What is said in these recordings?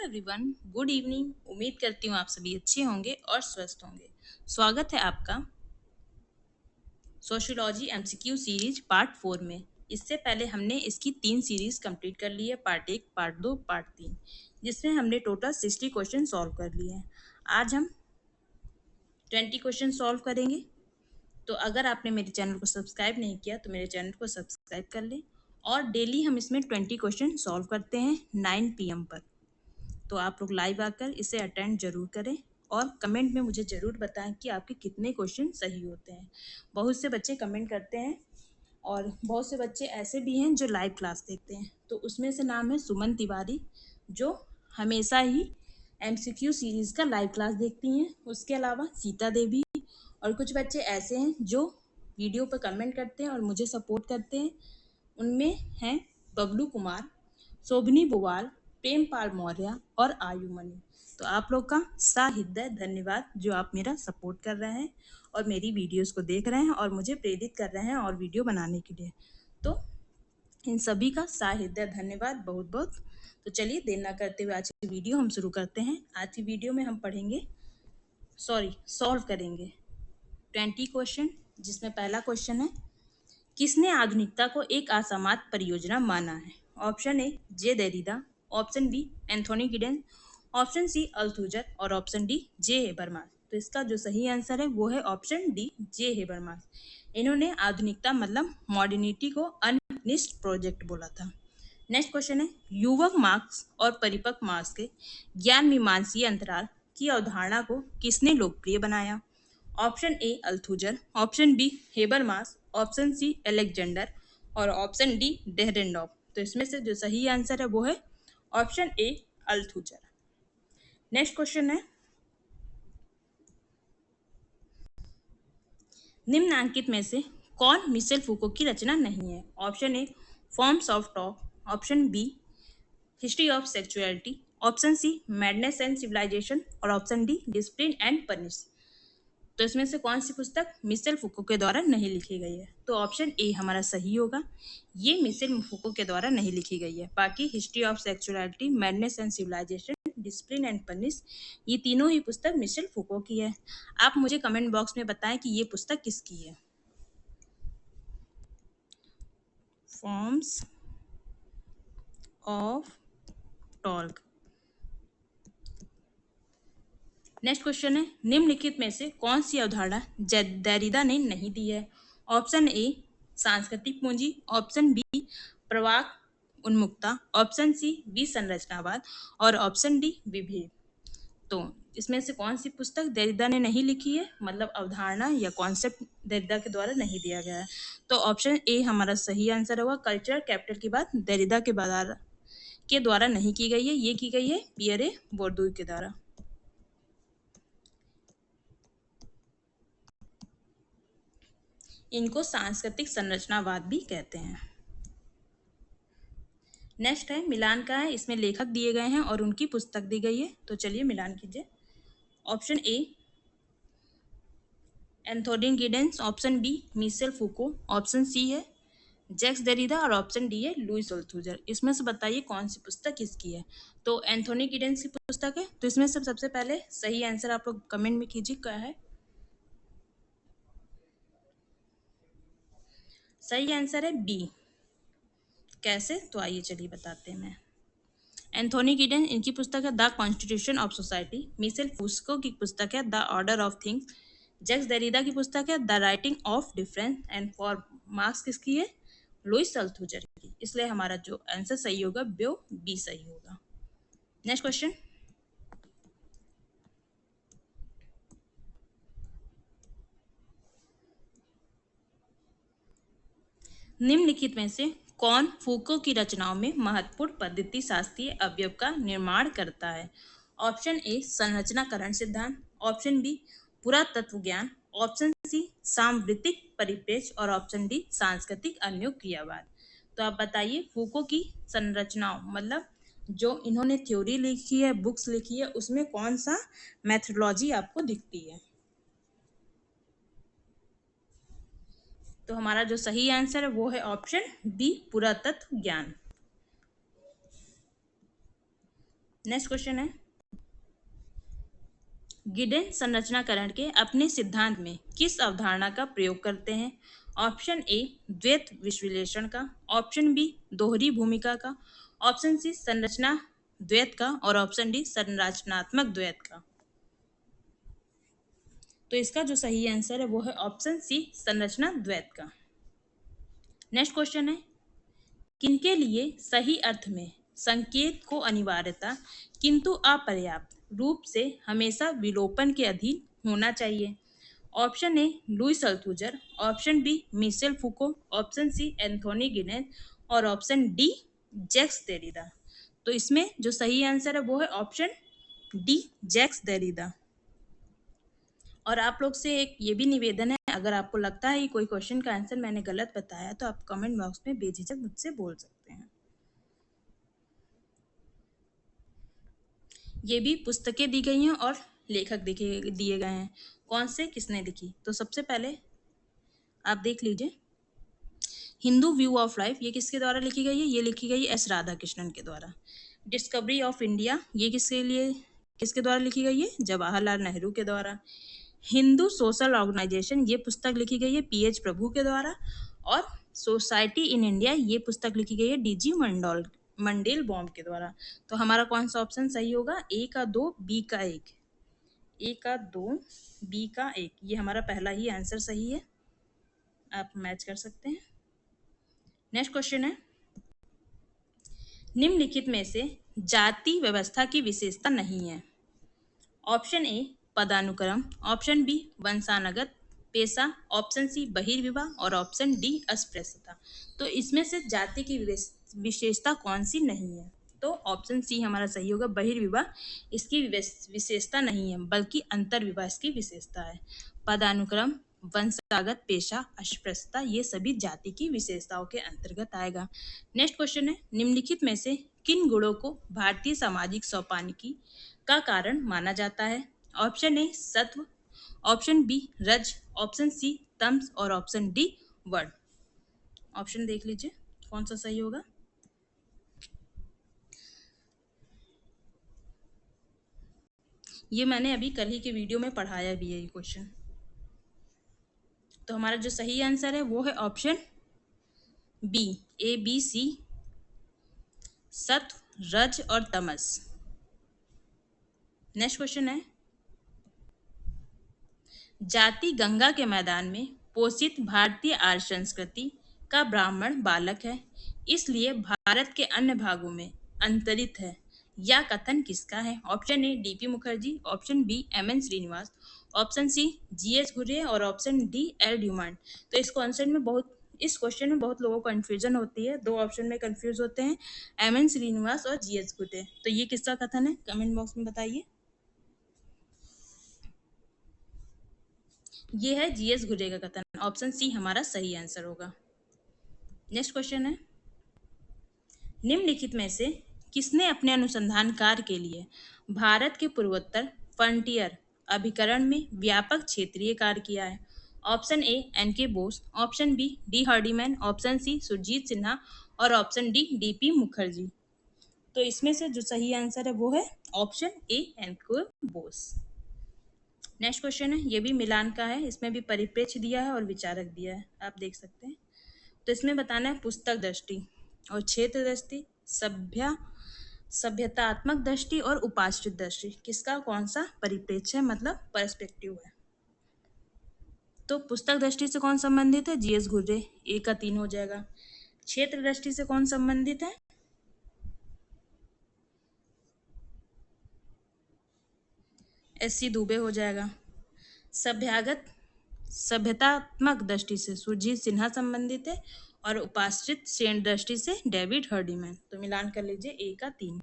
Everyone, good evening. उम्मीद करती हूँ आप सभी अच्छे होंगे और स्वस्थ होंगे। स्वागत है आपका सोशियोलॉजी एमसीक्यू सीरीज पार्ट 4 में। इससे पहले हमने इसकी 3 सीरीज कंप्लीट कर ली है, पार्ट 1, पार्ट 2, पार्ट 3, जिसमें हमने टोटल 60 क्वेश्चन सॉल्व कर लिए हैं। आज हम 20 क्वेश्चन सॉल्व करेंगे। तो अगर आपने मेरे चैनल को सब्सक्राइब नहीं किया तो मेरे चैनल को सब्सक्राइब कर लें। और डेली हम इसमें 20 क्वेश्चन सॉल्व करते हैं 9 PM पर। तो आप लोग लाइव आकर इसे अटेंड जरूर करें और कमेंट में मुझे ज़रूर बताएं कि आपके कितने क्वेश्चन सही होते हैं। बहुत से बच्चे कमेंट करते हैं और बहुत से बच्चे ऐसे भी हैं जो लाइव क्लास देखते हैं। तो उसमें से नाम है सुमन तिवारी, जो हमेशा ही एमसीक्यू सीरीज़ का लाइव क्लास देखती हैं। उसके अलावा सीता देवी और कुछ बच्चे ऐसे हैं जो वीडियो पर कमेंट करते हैं और मुझे सपोर्ट करते हैं। उनमें हैं बबलू कुमार, शोभनी बुवाल, प्रेमपाल मौर्य और आयुमणि। तो आप लोग का साहृदय धन्यवाद जो आप मेरा सपोर्ट कर रहे हैं और मेरी वीडियोस को देख रहे हैं और मुझे प्रेरित कर रहे हैं और वीडियो बनाने के लिए। तो इन सभी का साहृदय धन्यवाद बहुत बहुत। तो चलिए देर ना करते हुए आज की वीडियो हम शुरू करते हैं। आज की वीडियो में हम पढ़ेंगे सॉल्व करेंगे 20 क्वेश्चन, जिसमें पहला क्वेश्चन है, किसने आधुनिकता को एक असामान्य परियोजना माना है? Option A J Derrida, option B Anthony Giddens, option C Althusser और ऑप्शन डी जे हेबरमास। तो इसका जो सही आंसर है वो है ऑप्शन डी जे हेबरमास। इन्होंने आधुनिकता मतलब मॉडर्निटी को अनफिनिश्ड प्रोजेक्ट बोला था। नेक्स्ट क्वेश्चन है, युवक मार्क्स और परिपक्व मार्क्स के ज्ञान मीमांसीय अंतराल की अवधारणा को किसने लोकप्रिय बनाया? Option A Althusser, option B Habermas, option C Alexander और ऑप्शन डी डेहरेंडॉफ। तो इसमें से जो सही आंसर है वो है option A Althusser. Next question है, निम्नांकित में से कौन मिशेल फूको की रचना नहीं है? Option A forms of talk, option B history of sexuality, option C madness and civilisation और option D discipline and punish. तो इसमें से कौन सी पुस्तक मिशेल फूको के द्वारा नहीं लिखी गई है? तो ऑप्शन ए हमारा सही होगा, ये मिशेल फूको के द्वारा नहीं लिखी गई है। बाकी history of sexuality, madness and civilisation, discipline and punish, ये तीनों ही पुस्तक मिशेल फूको की है। आप मुझे कमेंट बॉक्स में बताएं कि ये पुस्तक किसकी है। Forms of talk. Next question है, निम्नलिखित में से कौन सी अवधारणा देरिदा ने नहीं दी है? ऑप्शन ए सांस्कृतिक पूंजी, ऑप्शन बी प्रवाह उन्मुक्ता, ऑप्शन सी विसंरचनावाद और ऑप्शन डी विभेद। तो इसमें से कौन सी पुस्तक देरिदा ने नहीं लिखी है, मतलब अवधारणा या कॉन्सेप्ट देरिदा के द्वारा नहीं दिया गया है? तो ऑप्शन ए हमारा सही आंसर होगा। कल्चरल कैपिटल की बात देरिदा के द्वारा नहीं की गई है, ये की गई है पियरे बोर्दुई के द्वारा। इनको सांस्कृतिक संरचनावाद भी कहते हैं। नेक्स्ट है मिलान का है, इसमें लेखक दिए गए हैं और उनकी पुस्तक दी गई है। तो चलिए मिलान कीजिए। Option A Anthony Giddens, option B Michel Foucault, option C है जैक्स देरिदा और ऑप्शन डी है लुइस अल्थुजर। इसमें से बताइए कौन सी पुस्तक किसकी है? तो एंथोनी गिडेंस की पुस्तक है। तो इसमें से सबसे पहले सही आंसर आप लोग कमेंट में कीजिए क्या है। सही आंसर है बी। कैसे? तो आइए चलिए बताते हैं। मैं एंथोनी गिडेन, इनकी पुस्तक है the constitution of society. Michel Foucault की पुस्तक है the order of things. Jacques Derrida की पुस्तक है the writing of difference. And for Marx किसकी है? लुइस अल्थुजर की। इसलिए हमारा जो आंसर सही होगा वो बी सही होगा। नेक्स्ट क्वेश्चन, निम्नलिखित में से कौन फूको की रचनाओं में महत्वपूर्ण पद्धति शास्त्रीय अवयव का निर्माण करता है? ऑप्शन ए संरचनाकरण सिद्धांत, ऑप्शन बी पुरातत्व ज्ञान, ऑप्शन सी सांवृतिक परिप्रेक्ष्य और ऑप्शन डी सांस्कृतिक अनुक्रियावाद। तो आप बताइए फूको की संरचनाओं मतलब जो इन्होंने थ्योरी लिखी है, बुक्स लिखी है, उसमें कौन सा मेथोडोलॉजी आपको दिखती है? तो हमारा जो सही आंसर है वो है ऑप्शन बी पुरातत्व ज्ञान। नेक्स्ट क्वेश्चन है, गिडेन संरचनाकरण के अपने सिद्धांत में किस अवधारणा का प्रयोग करते हैं? ऑप्शन ए द्वैत विश्लेषण का, ऑप्शन बी दोहरी भूमिका का, ऑप्शन सी संरचना द्वैत का और ऑप्शन डी संरचनात्मक द्वैत का। तो इसका जो सही आंसर है वो है ऑप्शन सी संरचना द्वैत का। नेक्स्ट क्वेश्चन है, किनके लिए सही अर्थ में संकेत को अनिवार्यता किंतु अपर्याप्त रूप से हमेशा विलोपन के अधीन होना चाहिए? Option A Louis Althusser, option B Michel Foucault, option C Anthony Giddens और ऑप्शन डी जैक्स देरिडा। तो इसमें जो सही आंसर है वो है ऑप्शन डी जैक्स देरिडा। और आप लोग से एक ये भी निवेदन है, अगर आपको लगता है कि कोई क्वेश्चन का आंसर मैंने गलत बताया तो आप कमेंट बॉक्स में बेझिझक मुझसे बोल सकते हैं। ये भी पुस्तकें दी गई हैं और लेखक दिए गए हैं, कौन से किसने लिखी। तो सबसे पहले आप देख लीजिए, हिंदू व्यू ऑफ लाइफ ये किसके द्वारा लिखी गई है? ये लिखी गई एस राधा कृष्णन के द्वारा। डिस्कवरी ऑफ इंडिया ये किसके द्वारा लिखी गई है? जवाहरलाल नेहरू के द्वारा। हिंदू सोशल ऑर्गेनाइजेशन ये पुस्तक लिखी गई है पीएच प्रभु के द्वारा। और सोसाइटी इन इंडिया ये पुस्तक लिखी गई है डीजी मंडेल बॉम के द्वारा। तो हमारा कौन सा ऑप्शन सही होगा? ए का 2, बी का 1। ए का 2, बी का 1, ये हमारा पहला ही आंसर सही है, आप मैच कर सकते हैं। नेक्स्ट क्वेश्चन है, निम्नलिखित में से जाति व्यवस्था की विशेषता नहीं है? ऑप्शन ए पदानुक्रम, ऑप्शन बी वंशानुगत पेशा, ऑप्शन सी बहिर्विवाह और ऑप्शन डी अस्पृश्यता। तो इसमें से जाति की विशेषता कौन सी नहीं है? तो ऑप्शन सी हमारा सही होगा, बहिर्विवाह इसकी विशेषता नहीं है बल्कि अंतर्विवाह इसकी विशेषता है। पदानुक्रम, वंशागत पेशा, अस्पृश्यता ये सभी जाति की विशेषताओं के अंतर्गत आएगा। नेक्स्ट क्वेश्चन है, निम्नलिखित में से किन गुणों को भारतीय सामाजिक सौपानिकी का कारण माना जाता है? ऑप्शन ए सत्व, ऑप्शन बी रज, ऑप्शन सी तमस और ऑप्शन डी वर्ण। ऑप्शन देख लीजिए कौन सा सही होगा। ये मैंने अभी कल ही के वीडियो में पढ़ाया भी है ये क्वेश्चन। तो हमारा जो सही आंसर है वो है option B, A B C, सत्व रज और तमस। नेक्स्ट क्वेश्चन है, जाति गंगा के मैदान में पोषित भारतीय आर्य संस्कृति का ब्राह्मण बालक है, इसलिए भारत के अन्य भागों में अंतरित है। यह कथन किसका है? Option A DP Mukherjee, option B MN Srinivas, option C GS Ghurye और ऑप्शन डी एल ड्यूमांट। तो इस क्वेश्चन में बहुत लोगों को कंफ्यूजन होती है, दो ऑप्शन में कंफ्यूज होते हैं, एमएन श्रीनिवास और जीएस घुरे। तो ये किसका कथन है? कमेंट बॉक्स में बताइए। ये है जीएस घुरे का कथन, ऑप्शन सी हमारा सही आंसर होगा। नेक्स्ट क्वेश्चन है, निम्नलिखित में से किसने अपने अनुसंधान कार्य के लिए भारत के पूर्वोत्तर फ्रंटियर अभिकरण में व्यापक क्षेत्रीय कार्य किया है? Option A N K Bose, option B D Hardiman, option C Surajit Sinha और ऑप्शन डी डीपी मुखर्जी। तो इसमें से जो सही आंसर है वो है option A N K Bose. Next question है, ये भी मिलान का है, इसमें भी परिप्रेक्ष्य दिया है और विचारक दिया है, आप देख सकते हैं। तो इसमें बताना है पुस्तक दृष्टि और क्षेत्र दृष्टि, सभ्यतात्मक दृष्टि और उपाश्रित दृष्टि, किसका कौन सा परिप्रेक्ष्य है, मतलब पर्सपेक्टिव है। तो पुस्तक दृष्टि से कौन संबंधित है? जीएस घुर्रे, ए का 3 हो जाएगा। क्षेत्र दृष्टि से कौन संबंधित है? एससी दुबे हो जाएगा। सभ्यतात्मक दृष्टि से सुरजीत सिन्हा संबंधित है और उपाश्रित श्रेणी दृष्टि से डेविड हर्डीमैन। तो मिलान कर लीजिए, ए का 3,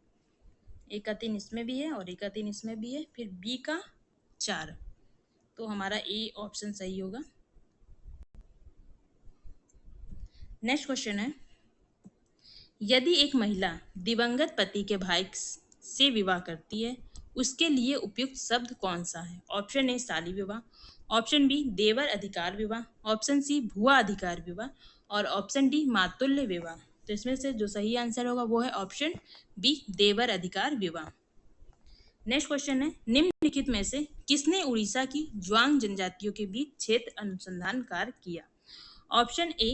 ए का 3 इसमें भी है और ए का 3 इसमें भी है, फिर बी का 4। तो हमारा ए ऑप्शन सही होगा। नेक्स्ट क्वेश्चन है, यदि एक महिला दिवंगत पति के भाई से विवाह करती है, उसके लिए उपयुक्त शब्द कौन सा है? ऑप्शन ए शाली विवाह, ऑप्शन बी देवर अधिकार विवाह, ऑप्शन सी भुआ अधिकार विवाह और ऑप्शन डी मातुल्य विवाह। तो इसमें से जो सही आंसर होगा वो है ऑप्शन बी देवर अधिकार विवाह। नेक्स्ट क्वेश्चन है, निम्नलिखित में से किसने उड़ीसा की ज्वांग जनजातियों के बीच क्षेत्र अनुसंधान कार्य किया? Option A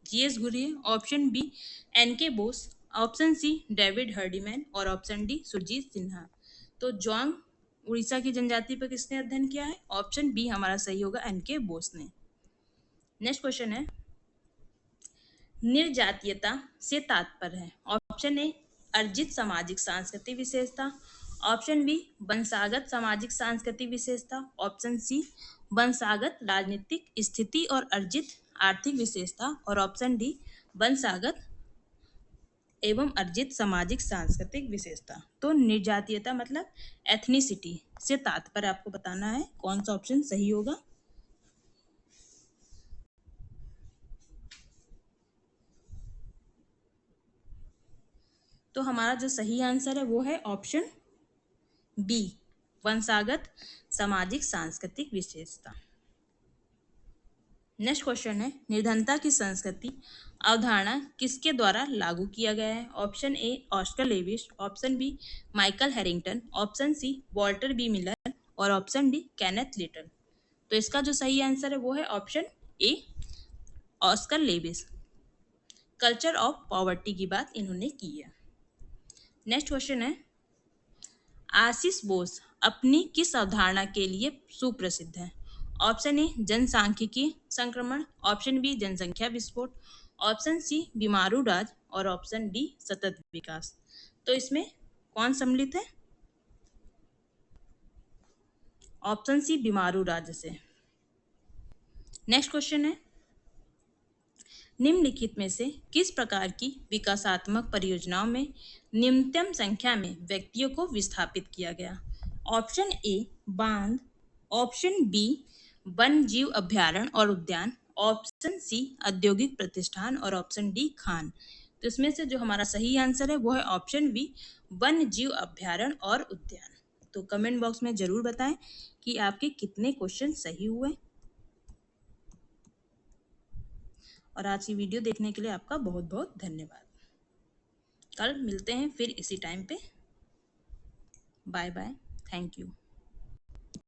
G S Ghurye, option B N K Bose, option C David Hardiman और ऑप्शन डी सुरजीत सिन्हा। तो ज्वांग उड़ीसा की जनजाति पर किसने अध्ययन किया है? ऑप्शन बी हमारा सही होगा, एनके बोस ने। नेक्स्ट क्वेश्चन है, निर्जातीयता से तात्पर्य है? ऑप्शन ए अर्जित सामाजिक सांस्कृतिक विशेषता, ऑप्शन बी वंशागत सामाजिक सांस्कृतिक विशेषता, ऑप्शन सी वंशागत राजनीतिक स्थिति और अर्जित आर्थिक विशेषता और ऑप्शन डी वंशागत एवं अर्जित सामाजिक सांस्कृतिक विशेषता। तो निर्जातीयता मतलब एथनिसिटी से तात्पर्य आपको बताना है कौन सा ऑप्शन सही होगा। तो हमारा जो सही आंसर है वो है ऑप्शन बी वंशागत सामाजिक सांस्कृतिक विशेषता। नेक्स्ट क्वेश्चन है, निर्धनता की संस्कृति अवधारणा किसके द्वारा लागू किया गया है? Option A Oscar Lewis, option B Michael Harrington, option C Walter B Miller और ऑप्शन डी केनेथ लिटल। तो इसका जो सही आंसर है वो है option A Oscar Lewis. Culture of poverty की बात इन्होंने की है। नेक्स्ट क्वेश्चन है, आशीष बोस अपनी किस अवधारणा के लिए सुप्रसिद्ध है? ऑप्शन ए जनसांख्यिकी संक्रमण, ऑप्शन बी जनसंख्या विस्फोट, ऑप्शन सी बीमारू राज और ऑप्शन डी सतत विकास। तो इसमें कौन सम्मिलित है? ऑप्शन सी बीमारू राज से। नेक्स्ट क्वेश्चन है, निम्नलिखित में से किस प्रकार की विकासात्मक परियोजनाओं में न्यूनतम संख्या में व्यक्तियों को विस्थापित किया गया? ऑप्शन ए बांध, ऑप्शन बी वन जीव अभ्यारण्य और उद्यान, ऑप्शन सी औद्योगिक प्रतिष्ठान और ऑप्शन डी खान। तो इसमें से जो हमारा सही आंसर है वो है ऑप्शन बी वन जीव अभ्यारण्य और उद्यान। तो कमेंट बॉक्स में जरूर बताएं कि आपके कितने क्वेश्चन सही हुए। और आज की वीडियो देखने के लिए आपका बहुत बहुत धन्यवाद। कल मिलते हैं फिर इसी टाइम पे। Bye bye, thank you.